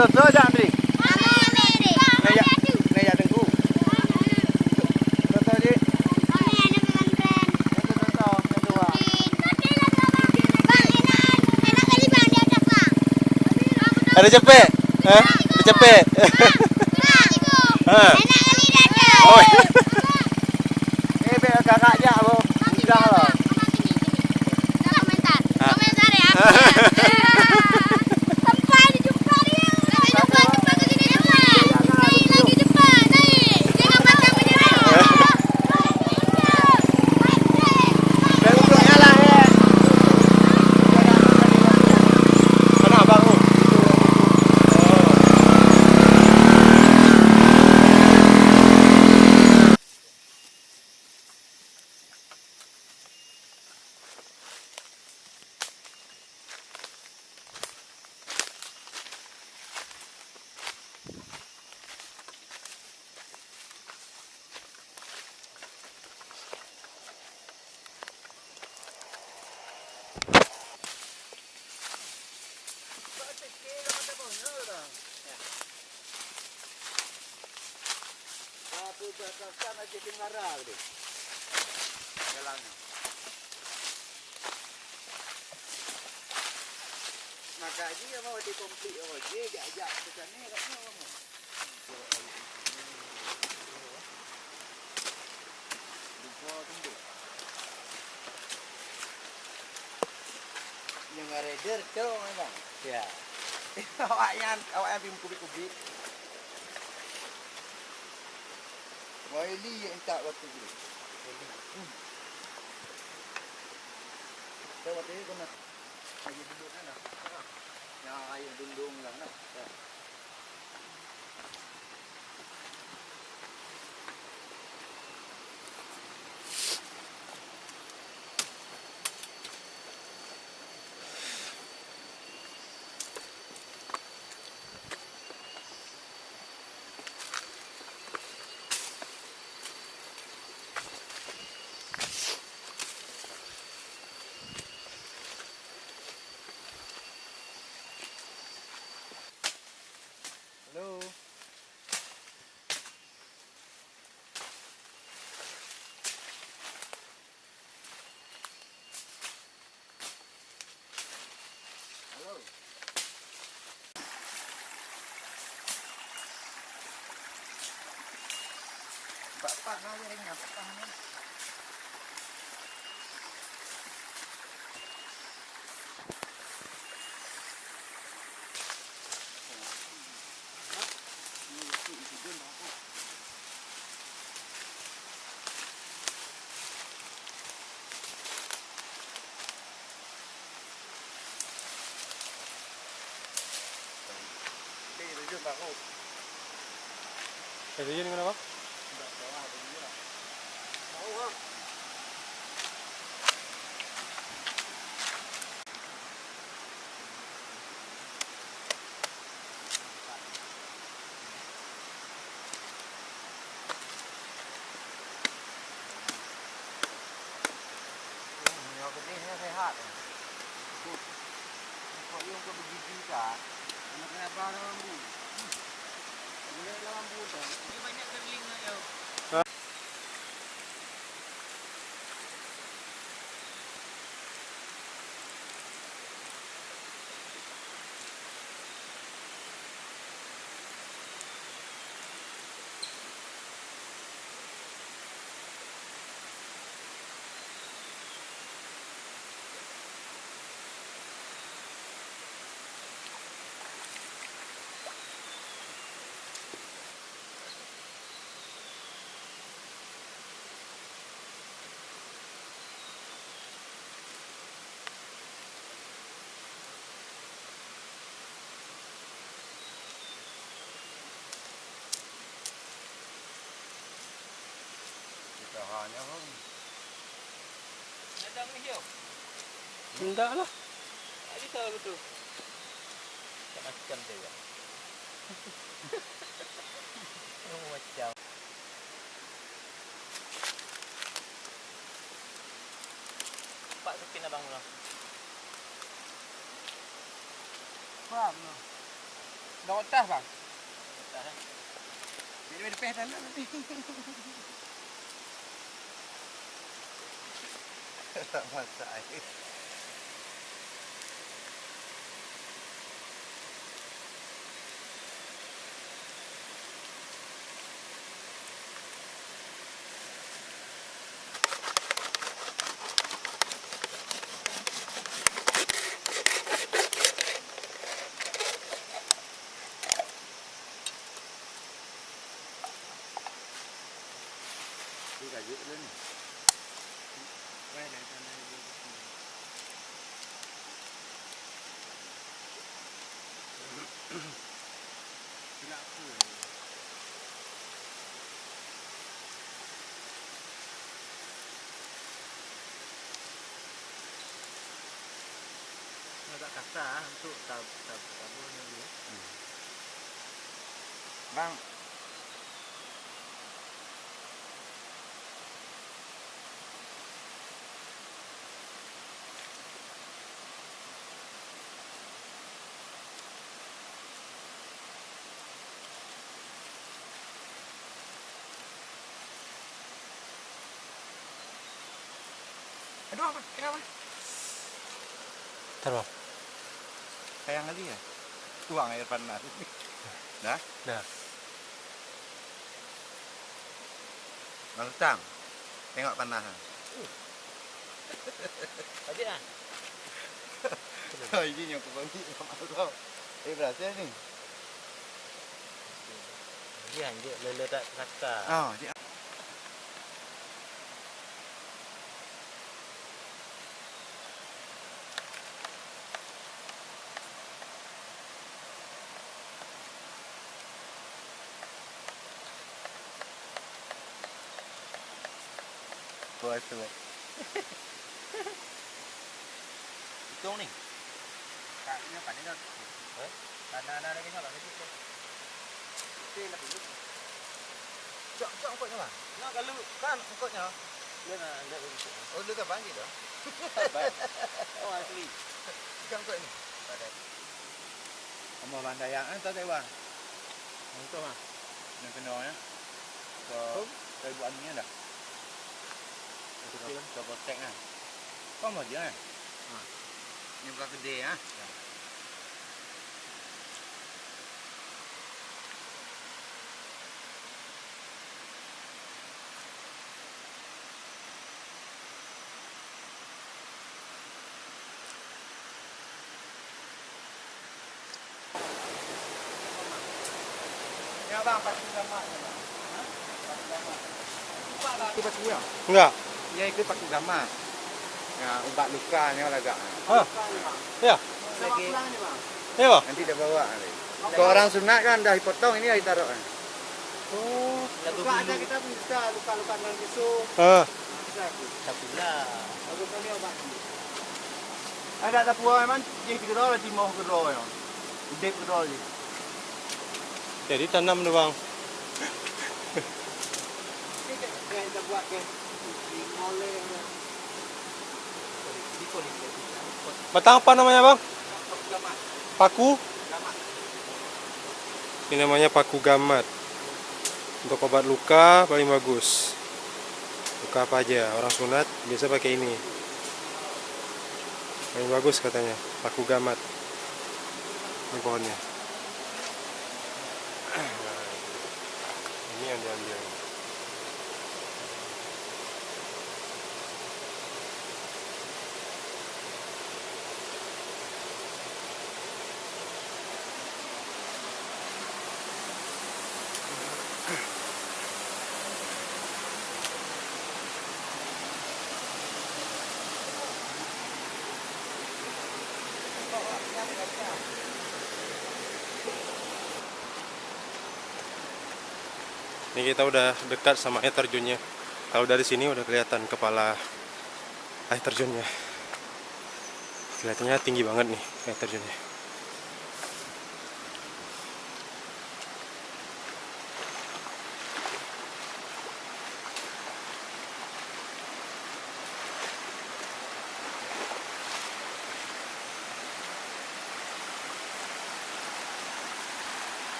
Betul tak Andri? Ngajak tengku. Betul je. Ada cepet? Ada cepet? Oh. Biar kakak je apa? Mudah lah. Komentar ya. Sampai jumpa dia. Sampai jumpa ke sini semua. Naik lagi cepat, naik. Jangan macam menyerah. Dan untuk ngalah ya. Mana abang tu? Kan aja dengar dia. Jalannya. Maka dia mau dikomplit je, ajak ke sana katnya kamu. Lupa tunggu. Yang rider tu memang. Ya. Awak yang kubik-kubik. Waili yang tak waktu tu. Kita waktu ni kena lagi duduk kan? Yang air dundung lah nak. Hello. Hello. Bapak nak yang apa ni? Baru. Jadi ini kenapa? Tak tahu ada ni lah. Tahu ah. Yang penting sehat. Kau yang kau begitu tak? Nak kena apa lambu? Boleh lambu tak? Ini banyak kerling ayo. Hanya pun. Ada menghijau. Enggak lah. Tadi tahu betul. Tak macam tu ya. Macam. Pak Supin abang. ฟาบเนาะ Hãy subscribe cho kênh Ghiền Mì Gõ để không bỏ lỡ những video hấp dẫn. เนาะ Hãy subscribe cho kênh Ghiền Mì Gõ để không bỏ lỡ những video hấp dẫn. Nak tas bang. Dia depan dalam nanti. Tak masak air. Dia gajuk dulu ni. Baik dah sana dia. Tidak apa. Agak kasar untuk tabur ni dulu. Bang. Aduh apa? Kenapa? Ntar bang. Sayang kali ya? Tuang air panas. Dah? Dah. Bang Tang. Tengok panas. Tadi ah. Oh, ini yang kebagi sama kau. Berasa ni. Dia anjir lele tak sakar. Oh, dia. Buat tu. Hitung ni. Tak, ni apa ni dah. Ada kenyal lah sikit. Lah dulu. Cok angkutnya bang. Nak kalau Kan angkutnya. dia nak lihat begitu. Oh, dia tak banjir dah. Baik. Oh asli. Kan angkut ni. Tak ada. Amor bandayang tak ada bang. Untuk mah. Yang kena ya. So, saya buat ni dah. Kita protect kan. Kau mau dia kan? Ha. Ni bukan gede ah. Ya bang, pasti gamak ya bang. Ha? Pasti gamak. Itu pasti ya. Enggak. Ya itu pakai gamak. Ya, ubat luka ni agak. Hah? Ya. Lagi. Ya bang. Nanti dia bawa nanti. Kalau orang sunat kan dah dipotong ini dah ditaruh kan. Oh. Luka ada kita bisa luka-luka dengan pisau. Ah. Bisa. Sapilah. Aku kali obat. Ada tak puas man? Jadi gerol di mau gerol ya. Udep gerol je. Jadi tanam tu bang. Kita buat ke oleh Batang apa namanya bang? Paku. Ini namanya paku gamat. Untuk obat luka paling bagus. Luka apa aja? Orang sunat biasa pakai ini. Paling bagus katanya, paku gamat. Ini pohonnya. Ini yang diambil. Ini kita udah dekat sama air terjunnya. Kalau dari sini udah kelihatan kepala air terjunnya. Kelihatannya tinggi banget nih air terjunnya.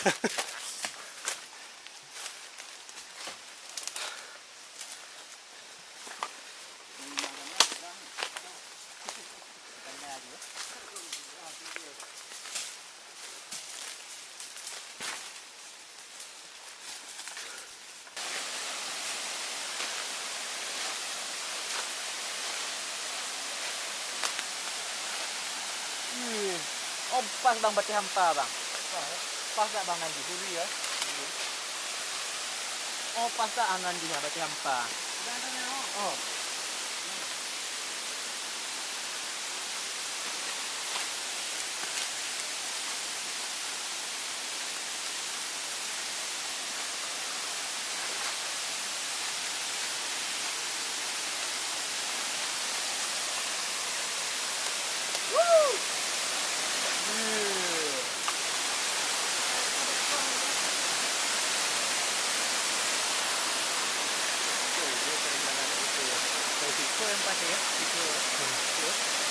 Oh, pas bang baca hampa bang. Pas tak bang Andi? Dulu ya. Oh, pas tak Andi ya baca hampa. Oh. Tipe yang pas ya, tipe.